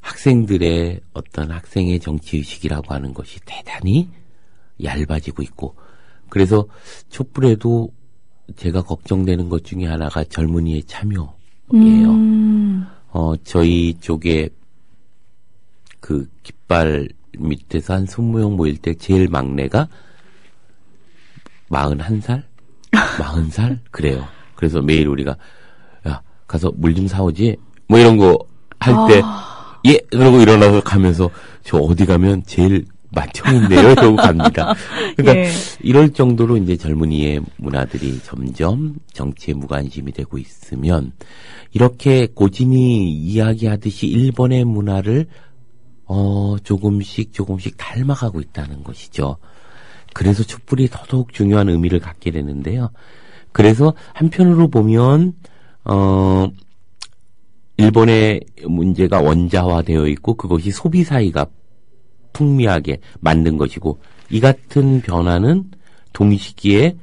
학생들의 어떤 학생의 정치의식이라고 하는 것이 대단히 얇아지고 있고 그래서 촛불에도 제가 걱정되는 것 중에 하나가 젊은이의 참여예요. 저희 쪽에 그 깃발 밑에서 한 20명 모일 때 제일 막내가 41살? 40살? 그래요. 그래서 매일 우리가 야 가서 물 좀 사오지? 뭐 이런 거 할 때 예! 그러고 일어나서 가면서 저 어디 가면 제일 맏형인데요? 이러고 갑니다. 그러니까 이럴 정도로 이제 젊은이의 문화들이 점점 정치에 무관심이 되고 있으면 이렇게 고진이 이야기하듯이 일본의 문화를 조금씩 닮아가고 있다는 것이죠. 그래서 촛불이 더더욱 중요한 의미를 갖게 되는데요. 그래서 한편으로 보면 일본의 문제가 원자화되어 있고 그것이 소비 사회가 풍미하게 만든 것이고 이 같은 변화는 동시기에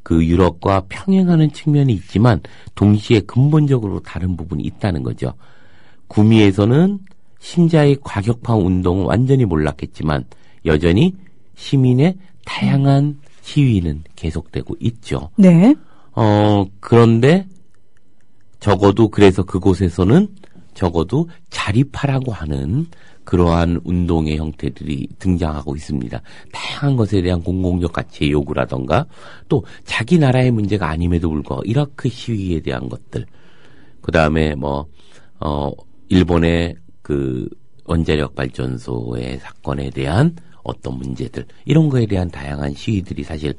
그 유럽과 평행하는 측면이 있지만 동시에 근본적으로 다른 부분이 있다는 거죠. 구미에서는 신자의 과격한 운동은 완전히 몰락했지만 여전히 시민의 다양한 시위는 계속되고 있죠. 네. 그런데 적어도 그래서 그곳에서는 적어도 자립하라고 하는 그러한 운동의 형태들이 등장하고 있습니다. 다양한 것에 대한 공공적 가치의 요구라던가 또 자기 나라의 문제가 아님에도 불구하고 이라크 시위에 대한 것들 그 다음에 일본의 그 원자력 발전소의 사건에 대한 어떤 문제들 이런 거에 대한 다양한 시위들이 사실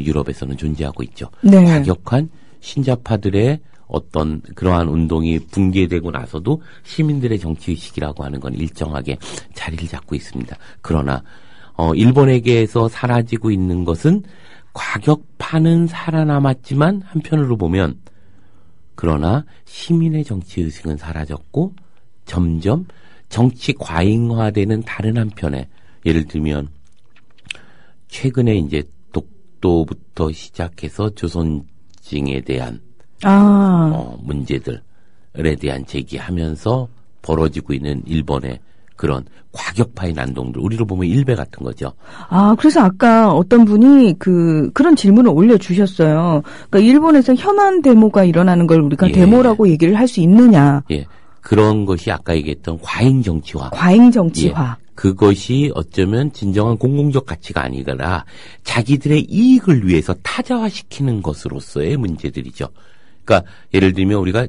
유럽에서는 존재하고 있죠. 네. 과격한 신자파들의 어떤 그러한 운동이 붕괴되고 나서도 시민들의 정치의식이라고 하는 건 일정하게 자리를 잡고 있습니다. 그러나 일본에게서 사라지고 있는 것은 과격파는 살아남았지만 한편으로 보면 그러나 시민의 정치의식은 사라졌고 점점 정치 과잉화되는 다른 한편에 예를 들면 최근에 이제 독도부터 시작해서 조선징에 대한 문제들에 대한 제기하면서 벌어지고 있는 일본의 그런 과격파의 난동들, 우리로 보면 일베 같은 거죠. 그래서 아까 어떤 분이 그런 질문을 올려주셨어요. 그러니까 일본에서 현안 데모가 일어나는 걸 우리가 데모라고 얘기를 할 수 있느냐. 예. 그런 것이 아까 얘기했던 과잉 정치화. 예. 그것이 어쩌면 진정한 공공적 가치가 아니라 자기들의 이익을 위해서 타자화시키는 것으로서의 문제들이죠. 그러니까 예를 들면 우리가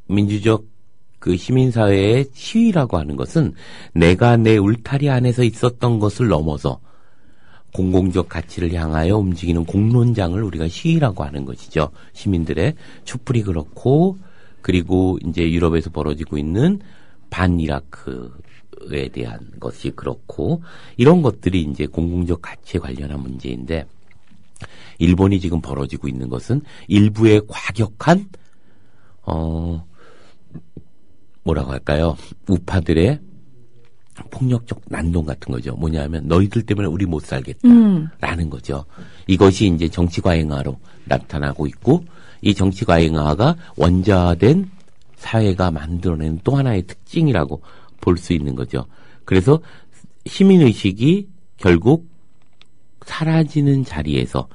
민주적 그 시민사회의 시위라고 하는 것은 내가 내 울타리 안에서 있었던 것을 넘어서 공공적 가치를 향하여 움직이는 공론장을 우리가 시위라고 하는 것이죠. 시민들의 촛불이 그렇고, 그리고 이제 유럽에서 벌어지고 있는 반이라크에 대한 것이 그렇고, 이런 것들이 이제 공공적 가치에 관련한 문제인데, 일본이 지금 벌어지고 있는 것은 일부의 과격한 뭐라고 할까요? 우파들의 폭력적 난동 같은 거죠. 뭐냐면 너희들 때문에 우리 못 살겠다라는 거죠. 이것이 이제 정치 과잉화로 나타나고 있고, 이 정치 과잉화가 원자화된 사회가 만들어낸 또 하나의 특징이라고 볼 수 있는 거죠. 그래서 시민의식이 결국 사라지는 자리에서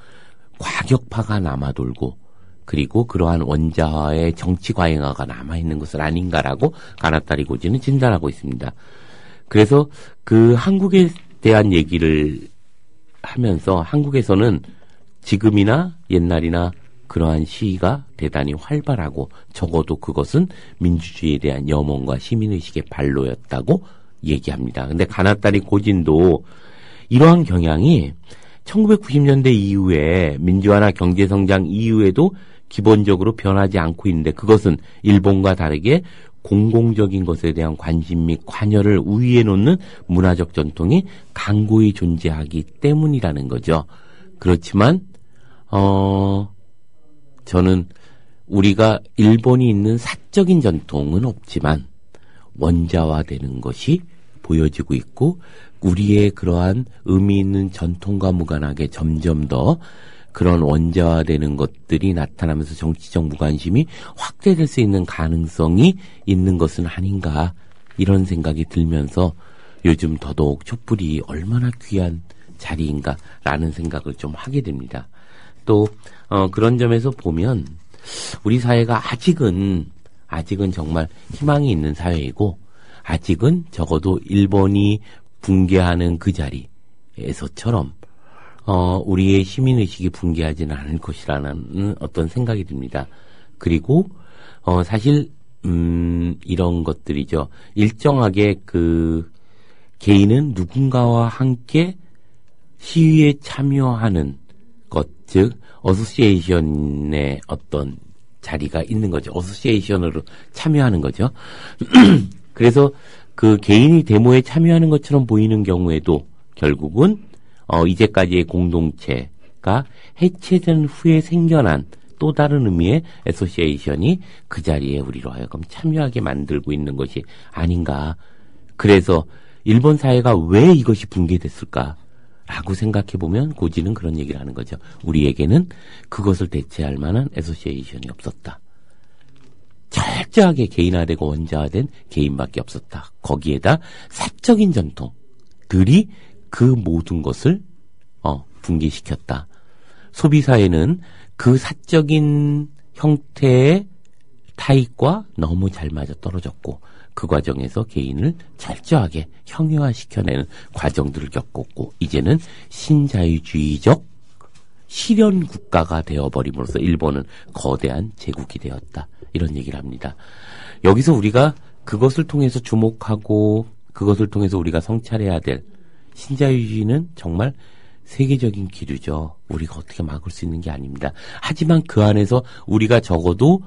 과격파가 남아돌고, 그리고 그러한 원자화의 정치 과잉화가 남아있는 것은 아닌가라고 가나타리 고지는 진단하고 있습니다. 그래서 그 한국에 대한 얘기를 하면서 한국에서는 지금이나 옛날이나 그러한 시위가 대단히 활발하고 적어도 그것은 민주주의에 대한 염원과 시민의식의 발로였다고 얘기합니다. 근데 가나타리 고진도 이러한 경향이 1990년대 이후에 민주화나 경제성장 이후에도 기본적으로 변하지 않고 있는데, 그것은 일본과 다르게 공공적인 것에 대한 관심 및 관여를 우위에 놓는 문화적 전통이 강고히 존재하기 때문이라는 거죠. 그렇지만 저는 우리가 일본이 있는 사적인 전통은 없지만 원자화되는 것이 보여지고 있고, 우리의 그러한 의미 있는 전통과 무관하게 점점 더 그런 원자화되는 것들이 나타나면서 정치적 무관심이 확대될 수 있는 가능성이 있는 것은 아닌가, 이런 생각이 들면서 요즘 더더욱 촛불이 얼마나 귀한 자리인가라는 생각을 좀 하게 됩니다. 또 그런 점에서 보면 우리 사회가 아직은 정말 희망이 있는 사회이고, 아직은 적어도 일본이 붕괴하는 그 자리에서처럼 우리의 시민의식이 붕괴하지는 않을 것이라는 어떤 생각이 듭니다. 그리고 사실 이런 것들이죠. 일정하게 그 개인은 누군가와 함께 시위에 참여하는 것, 즉 어소시에이션의 어떤 자리가 있는 거죠. 어소시에이션으로 참여하는 거죠. 그래서 그 개인이 데모에 참여하는 것처럼 보이는 경우에도 결국은 이제까지의 공동체가 해체된 후에 생겨난 또 다른 의미의 애소시에이션이 그 자리에 우리로 하여금 참여하게 만들고 있는 것이 아닌가. 그래서 일본 사회가 왜 이것이 붕괴됐을까라고 생각해보면 고지는 그런 얘기를 하는 거죠. 우리에게는 그것을 대체할 만한 애소시에이션이 없었다. 철저하게 개인화되고 원자화된 개인밖에 없었다. 거기에다 사적인 전통들이 그 모든 것을 붕괴시켰다. 소비사회는 그 사적인 형태의 타입과 너무 잘 맞아 떨어졌고, 그 과정에서 개인을 철저하게 형용화시켜내는 과정들을 겪었고, 이제는 신자유주의적 실현 국가가 되어버림으로써 일본은 거대한 제국이 되었다. 이런 얘기를 합니다. 여기서 우리가 그것을 통해서 주목하고 그것을 통해서 우리가 성찰해야 될 신자유주의는 정말 세계적인 기류죠. 우리가 어떻게 막을 수 있는 게 아닙니다. 하지만 그 안에서 우리가 적어도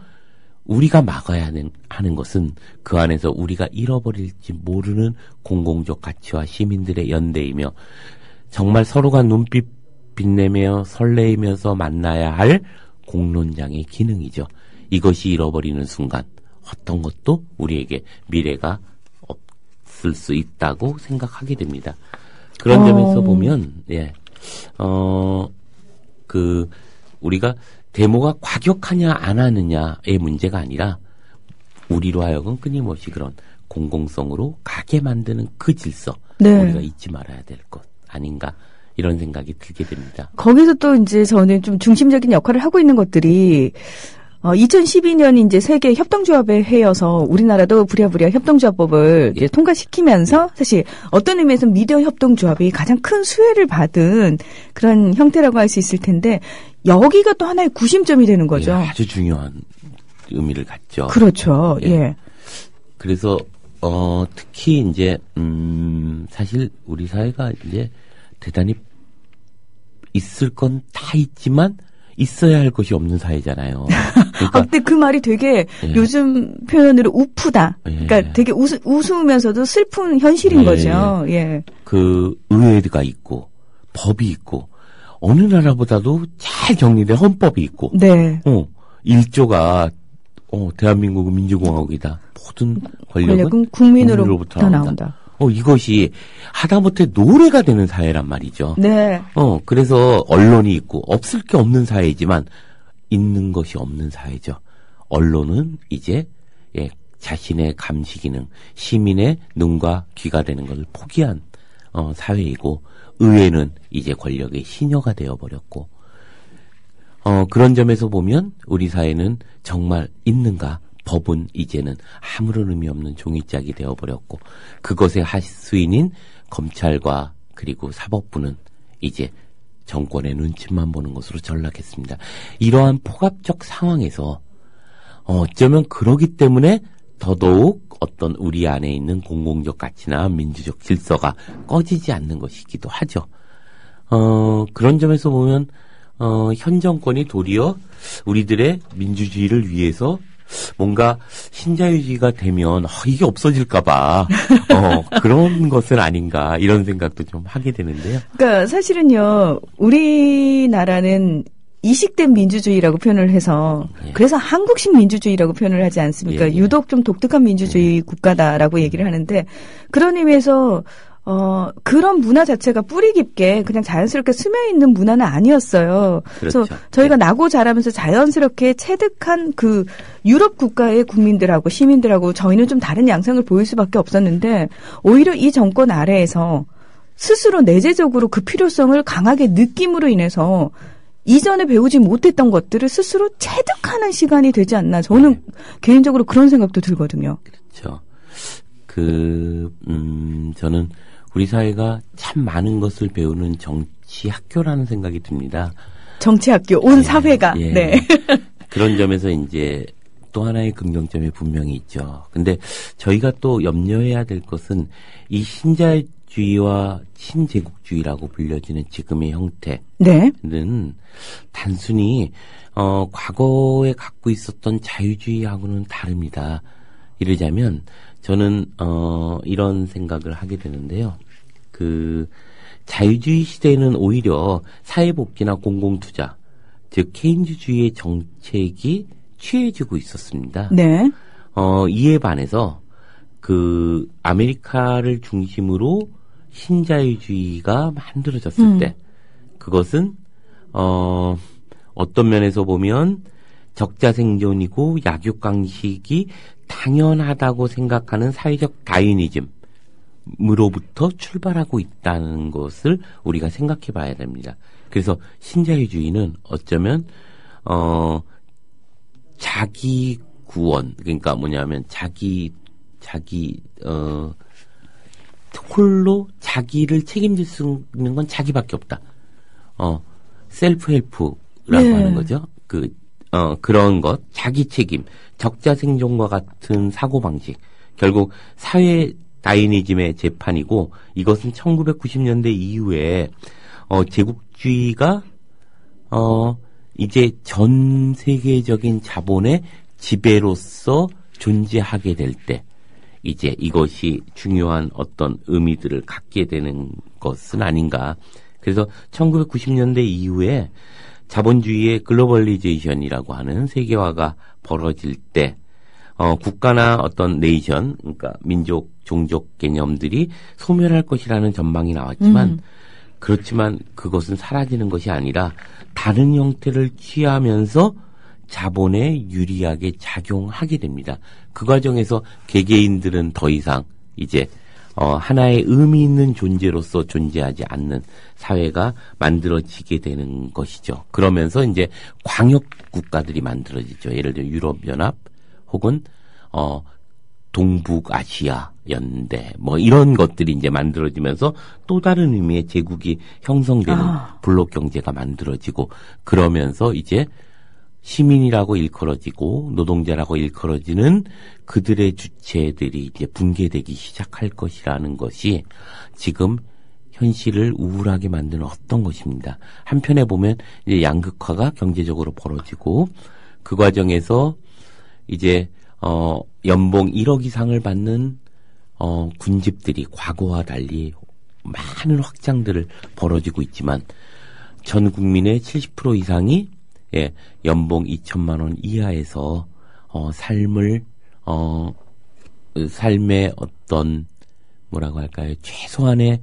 우리가 막아야 하는 것은 그 안에서 우리가 잃어버릴지 모르는 공공적 가치와 시민들의 연대이며, 정말 서로가 눈빛 빛내며 설레이면서 만나야 할 공론장의 기능이죠. 이것이 잃어버리는 순간 어떤 것도 우리에게 미래가 있을 수 있다고 생각하게 됩니다. 그런 점에서 보면, 우리가 데모가 과격하냐 안 하느냐의 문제가 아니라 우리로 하여금 끊임없이 그런 공공성으로 가게 만드는 그 질서, 우리가 잊지 말아야 될 것 아닌가 이런 생각이 들게 됩니다. 거기서 또 이제 저는 좀 중심적인 역할을 하고 있는 것들이 2012년이 이제 세계 협동조합의 해여서 우리나라도 부랴부랴 협동조합법을 이제 통과시키면서 사실 어떤 의미에서 미디어 협동조합이 가장 큰 수혜를 받은 그런 형태라고 할 수 있을 텐데 여기가 또 하나의 구심점이 되는 거죠. 아주 중요한 의미를 갖죠. 그렇죠. 그래서 특히 이제 사실 우리 사회가 이제 대단히 있을 건 다 있지만 있어야 할 것이 없는 사회잖아요. 그러니까 근데 그 말이 되게 요즘 표현으로 우프다. 그러니까 되게 우스우면서도 슬픈 현실인 거죠. 그 의회가 있고 법이 있고 어느 나라보다도 잘 정리된 헌법이 있고. 일조가 대한민국은 민주공화국이다. 모든 권력은 국민으로부터 나온다. 이것이 하다못해 노래가 되는 사회란 말이죠. 그래서 언론이 있고 없을 게 없는 사회이지만 있는 것이 없는 사회죠. 언론은 이제 자신의 감시 기능, 시민의 눈과 귀가 되는 것을 포기한 사회이고 의회는 이제 권력의 시녀가 되어버렸고 그런 점에서 보면 우리 사회는 정말 있는가? 법은 이제는 아무런 의미 없는 종이짝이 되어버렸고 그것의 하수인인 검찰과 그리고 사법부는 이제 정권의 눈치만 보는 것으로 전락했습니다. 이러한 포괄적 상황에서 어쩌면 그러기 때문에 더더욱 어떤 우리 안에 있는 공공적 가치나 민주적 질서가 꺼지지 않는 것이기도 하죠. 그런 점에서 보면 현 정권이 도리어 우리들의 민주주의를 위해서 뭔가 신자유주의가 되면 이게 없어질까봐 그런 것은 아닌가 이런 생각도 좀 하게 되는데요. 그러니까 사실은요 우리나라는 이식된 민주주의라고 표현을 해서 그래서 한국식 민주주의라고 표현을 하지 않습니까? 유독 좀 독특한 민주주의 국가다라고 얘기를 하는데 그런 의미에서 그런 문화 자체가 뿌리 깊게 그냥 자연스럽게 스며있는 문화는 아니었어요. 그래서 저희가 나고 자라면서 자연스럽게 체득한 그 유럽 국가의 국민들하고 시민들하고 저희는 좀 다른 양상을 보일 수밖에 없었는데 오히려 이 정권 아래에서 스스로 내재적으로 그 필요성을 강하게 느낌으로 인해서 이전에 배우지 못했던 것들을 스스로 체득하는 시간이 되지 않나. 저는 개인적으로 그런 생각도 들거든요. 그렇죠. 저는 우리 사회가 참 많은 것을 배우는 정치 학교라는 생각이 듭니다. 정치 학교, 온 사회가. 그런 점에서 이제 또 하나의 긍정점이 분명히 있죠. 근데 저희가 또 염려해야 될 것은 이 신자유주의와 신제국주의라고 불려지는 지금의 형태는 단순히 과거에 갖고 있었던 자유주의하고는 다릅니다. 이러자면 저는 이런 생각을 하게 되는데요. 그 자유주의 시대에는 오히려 사회복지나 공공투자, 즉 케인즈주의의 정책이 취해지고 있었습니다. 이에 반해서 그 아메리카를 중심으로 신자유주의가 만들어졌을 때 그것은 어떤 면에서 보면 적자 생존이고 약육강식이 당연하다고 생각하는 사회적 다이니즘으로부터 출발하고 있다는 것을 우리가 생각해 봐야 됩니다. 그래서 신자유주의는 어쩌면 자기 구원, 그러니까 뭐냐면 자기 홀로 자기를 책임질 수 있는 건 자기밖에 없다. 셀프 헬프라고 하는 거죠. 그런 것, 자기 책임, 적자 생존과 같은 사고방식, 결국 사회 다이니즘의 재판이고, 이것은 1990년대 이후에, 제국주의가, 이제 전 세계적인 자본의 지배로서 존재하게 될 때, 이제 이것이 중요한 어떤 의미들을 갖게 되는 것은 아닌가. 그래서 1990년대 이후에 자본주의의 글로벌리제이션이라고 하는 세계화가 벌어질 때 국가나 어떤 네이션, 그러니까 민족, 종족 개념들이 소멸할 것이라는 전망이 나왔지만, 그렇지만 그것은 사라지는 것이 아니라 다른 형태를 취하면서 자본에 유리하게 작용하게 됩니다. 그 과정에서 개개인들은 더 이상 이제 하나의 의미 있는 존재로서 존재하지 않는 사회가 만들어지게 되는 것이죠. 그러면서 이제 광역 국가들이 만들어지죠. 예를 들어 유럽연합 혹은 동북아시아 연대 뭐 이런 것들이 이제 만들어지면서 또 다른 의미의 제국이 형성되는 블록 경제가 만들어지고, 그러면서 이제 시민이라고 일컬어지고 노동자라고 일컬어지는 그들의 주체들이 이제 붕괴되기 시작할 것이라는 것이 지금 현실을 우울하게 만드는 어떤 것입니다. 한편에 보면 이제 양극화가 경제적으로 벌어지고, 그 과정에서 이제 연봉 1억 이상을 받는 군집들이 과거와 달리 많은 확장들을 벌어지고 있지만, 전 국민의 70% 이상이 연봉 2천만 원 이하에서 삶의 어떤 뭐라고 할까요? 최소한의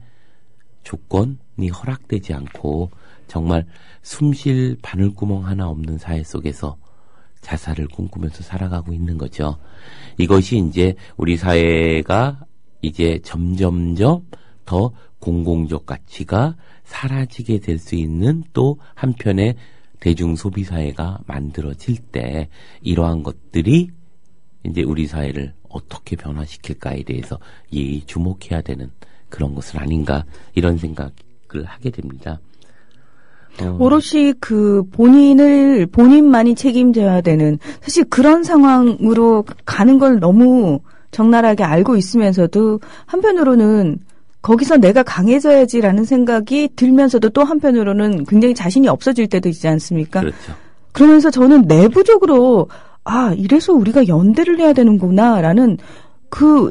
조건이 허락되지 않고 정말 숨쉴 바늘구멍 하나 없는 사회 속에서 자살을 꿈꾸면서 살아가고 있는 거죠. 이것이 이제 우리 사회가 이제 점점점 더 공공적 가치가 사라지게 될 수 있는 또 한편의 대중 소비 사회가 만들어질 때 이러한 것들이 이제 우리 사회를 어떻게 변화시킬까에 대해서 주목해야 되는 그런 것은 아닌가, 이런 생각을 하게 됩니다. 오롯이 본인만이 책임져야 되는, 사실 그런 상황으로 가는 걸 너무 적나라하게 알고 있으면서도 한편으로는 거기서 내가 강해져야지라는 생각이 들면서도 또 한편으로는 굉장히 자신이 없어질 때도 있지 않습니까? 그렇죠. 그러면서 저는 내부적으로 이래서 우리가 연대를 해야 되는구나라는 그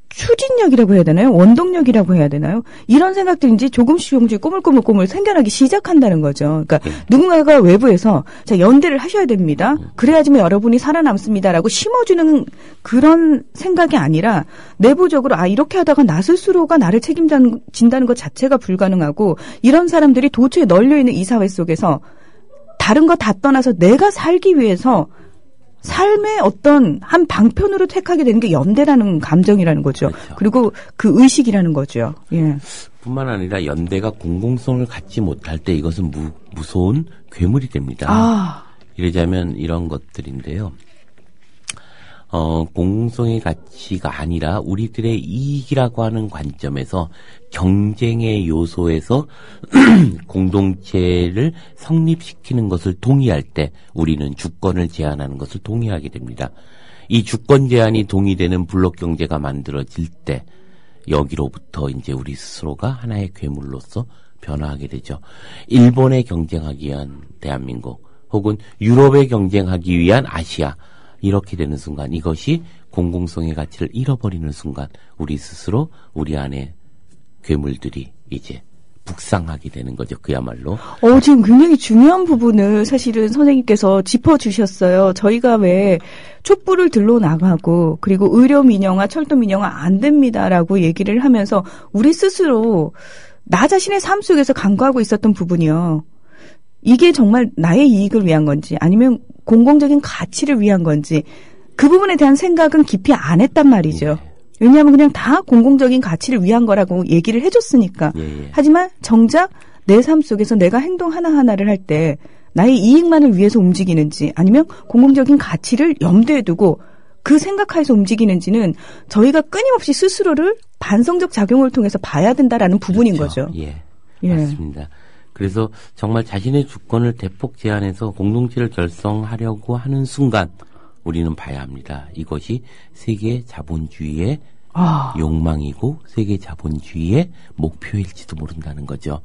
추진력이라고 해야 되나요? 원동력이라고 해야 되나요? 이런 생각들인지 조금씩 꼬물꼬물 생겨나기 시작한다는 거죠. 그러니까 누군가가 외부에서 자, 연대를 하셔야 됩니다. 그래야지만 여러분이 살아남습니다라고 심어주는 그런 생각이 아니라 내부적으로 이렇게 하다가 나 스스로가 나를 책임진다는 것 자체가 불가능하고, 이런 사람들이 도처에 널려있는 이 사회 속에서 다른 거 다 떠나서 내가 살기 위해서 삶의 어떤 한 방편으로 택하게 되는 게 연대라는 감정이라는 거죠. 그렇죠. 그리고 그 의식이라는 거죠. 예. 뿐만 아니라 연대가 공공성을 갖지 못할 때 이것은 무서운 괴물이 됩니다. 이러자면 이런 것들인데요. 공공성의 가치가 아니라 우리들의 이익이라고 하는 관점에서 경쟁의 요소에서 공동체를 성립시키는 것을 동의할 때 우리는 주권을 제한하는 것을 동의하게 됩니다. 이 주권 제한이 동의되는 블록 경제가 만들어질 때 여기로부터 이제 우리 스스로가 하나의 괴물로서 변화하게 되죠. 일본에 경쟁하기 위한 대한민국, 혹은 유럽에 경쟁하기 위한 아시아, 이렇게 되는 순간, 이것이 공공성의 가치를 잃어버리는 순간 우리 스스로 우리 안에 괴물들이 이제 북상하게 되는 거죠. 그야말로. 지금 굉장히 중요한 부분을 사실은 선생님께서 짚어주셨어요. 저희가 왜 촛불을 들러 나가고 그리고 의료 민영화, 철도 민영화 안 됩니다라고 얘기를 하면서 우리 스스로 나 자신의 삶 속에서 간과하고 있었던 부분이요. 이게 정말 나의 이익을 위한 건지 아니면 공공적인 가치를 위한 건지 그 부분에 대한 생각은 깊이 안 했단 말이죠. 왜냐하면 그냥 다 공공적인 가치를 위한 거라고 얘기를 해줬으니까. 하지만 정작 내 삶 속에서 내가 행동 하나하나를 할 때 나의 이익만을 위해서 움직이는지 아니면 공공적인 가치를 염두에 두고 그 생각하에서 움직이는지는 저희가 끊임없이 스스로를 반성적 작용을 통해서 봐야 된다라는 부분인 그렇죠. 거죠. 맞습니다. 그래서 정말 자신의 주권을 대폭 제한해서 공동체를 결성하려고 하는 순간 우리는 봐야 합니다. 이것이 세계 자본주의의 욕망이고 세계 자본주의의 목표일지도 모른다는 거죠.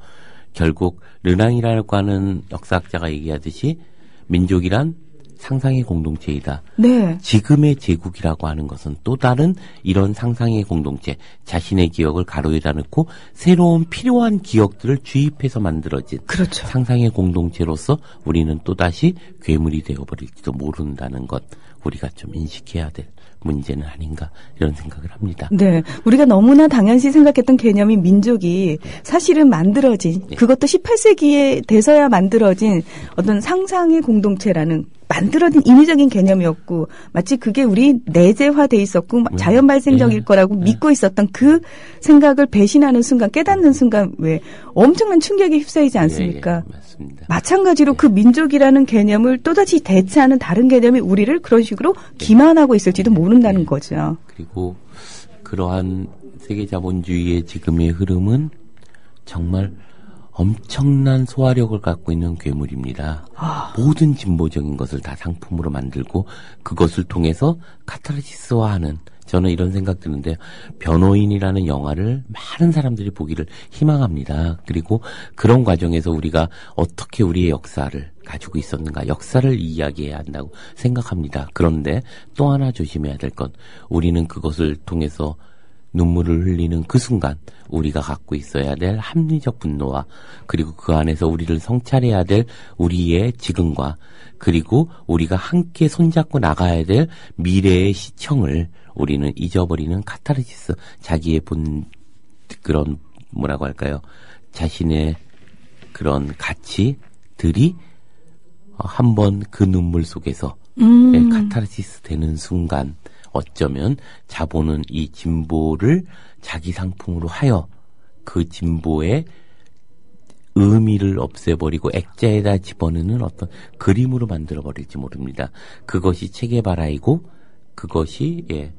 결국 르낭이라고 하는 역사학자가 얘기하듯이 민족이란 상상의 공동체이다. 네. 지금의 제국이라고 하는 것은 또 다른 이런 상상의 공동체, 자신의 기억을 가로에다 넣고 새로운 필요한 기억들을 주입해서 만들어진 그렇죠. 상상의 공동체로서 우리는 또다시 괴물이 되어버릴지도 모른다는 것. 우리가 좀 인식해야 될 문제는 아닌가 이런 생각을 합니다. 네. 우리가 너무나 당연시 생각했던 개념이 민족이 사실은 만들어진 그것도 18세기에 돼서야 만들어진 어떤 상상의 공동체라는 만들어진 인위적인 개념이었고 마치 그게 우리 내재화돼 있었고 자연 발생적일 거라고 믿고 있었던 그 생각을 배신하는 순간 깨닫는 순간 왜 엄청난 충격에 휩싸이지 않습니까? 맞습니다. 마찬가지로 그 민족이라는 개념을 또다시 대체하는 다른 개념이 우리를 그런 식으로 기만하고 있을지도 모른다는 거죠. 그리고 그러한 세계 자본주의의 지금의 흐름은 정말 엄청난 소화력을 갖고 있는 괴물입니다. 모든 진보적인 것을 다 상품으로 만들고 그것을 통해서 카타르시스화하는 저는 이런 생각 드는데 변호인이라는 영화를 많은 사람들이 보기를 희망합니다. 그리고 그런 과정에서 우리가 어떻게 우리의 역사를 가지고 있었는가 역사를 이야기해야 한다고 생각합니다. 그런데 또 하나 조심해야 될 건 우리는 그것을 통해서 눈물을 흘리는 그 순간 우리가 갖고 있어야 될 합리적 분노와 그리고 그 안에서 우리를 성찰해야 될 우리의 지금과 그리고 우리가 함께 손잡고 나가야 될 미래의 시청을 우리는 잊어버리는 카타르시스 자기의 그런 뭐라고 할까요? 자신의 그런 가치들이 한번 그 눈물 속에서 카타르시스 되는 순간 어쩌면 자본은 이 진보를 자기 상품으로 하여 그 진보의 의미를 없애버리고 액자에다 집어넣는 어떤 그림으로 만들어버릴지 모릅니다. 그것이 체게바라이고 그것이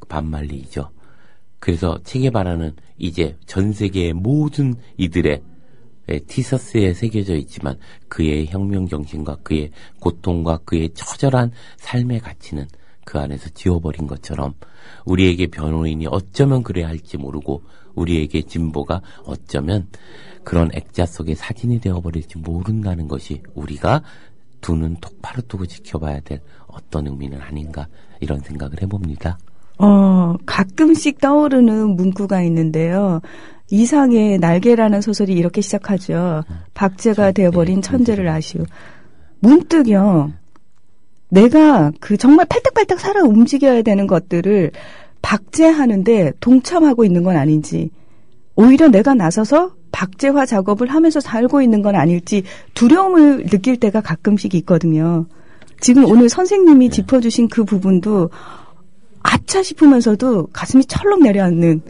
반말리이죠. 그래서 체게바라는 이제 전 세계의 모든 이들의 티셔츠에 새겨져 있지만 그의 혁명 정신과 그의 고통과 그의 처절한 삶의 가치는 그 안에서 지워버린 것처럼 우리에게 변호인이 어쩌면 그래야 할지 모르고 우리에게 진보가 어쩌면 그런 액자 속의 사진이 되어버릴지 모른다는 것이 우리가 두 눈 똑바로 뜨고 지켜봐야 될 어떤 의미는 아닌가 이런 생각을 해봅니다. 가끔씩 떠오르는 문구가 있는데요. 이상의 날개라는 소설이 이렇게 시작하죠. 박제가 되어버린 천재를 아시오. 문득요. 내가 그 정말 팔딱팔딱 살아 움직여야 되는 것들을 박제하는데 동참하고 있는 건 아닌지 오히려 내가 나서서 박제화 작업을 하면서 살고 있는 건 아닐지 두려움을 느낄 때가 가끔씩 있거든요. 지금 오늘 선생님이 짚어주신 그 부분도 아차 싶으면서도 가슴이 철렁 내려앉는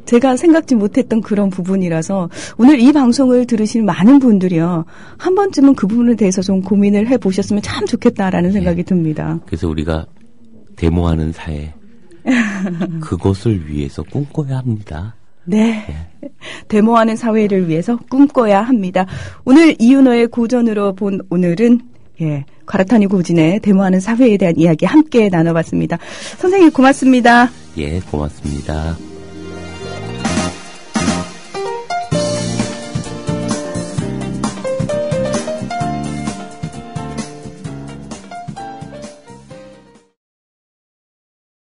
제가 생각지 못했던 그런 부분이라서 오늘 이 방송을 들으시는 많은 분들이요. 한 번쯤은 그 부분에 대해서 좀 고민을 해보셨으면 참 좋겠다라는 생각이 듭니다. 그래서 우리가 데모하는 사회 그것을 위해서 꿈꿔야 합니다. 네. 데모하는 사회를 위해서 꿈꿔야 합니다. 오늘 이윤호의 고전으로 본 오늘은 가라타니 고진의 데모하는 사회에 대한 이야기 함께 나눠봤습니다. 선생님 고맙습니다. 예, 고맙습니다.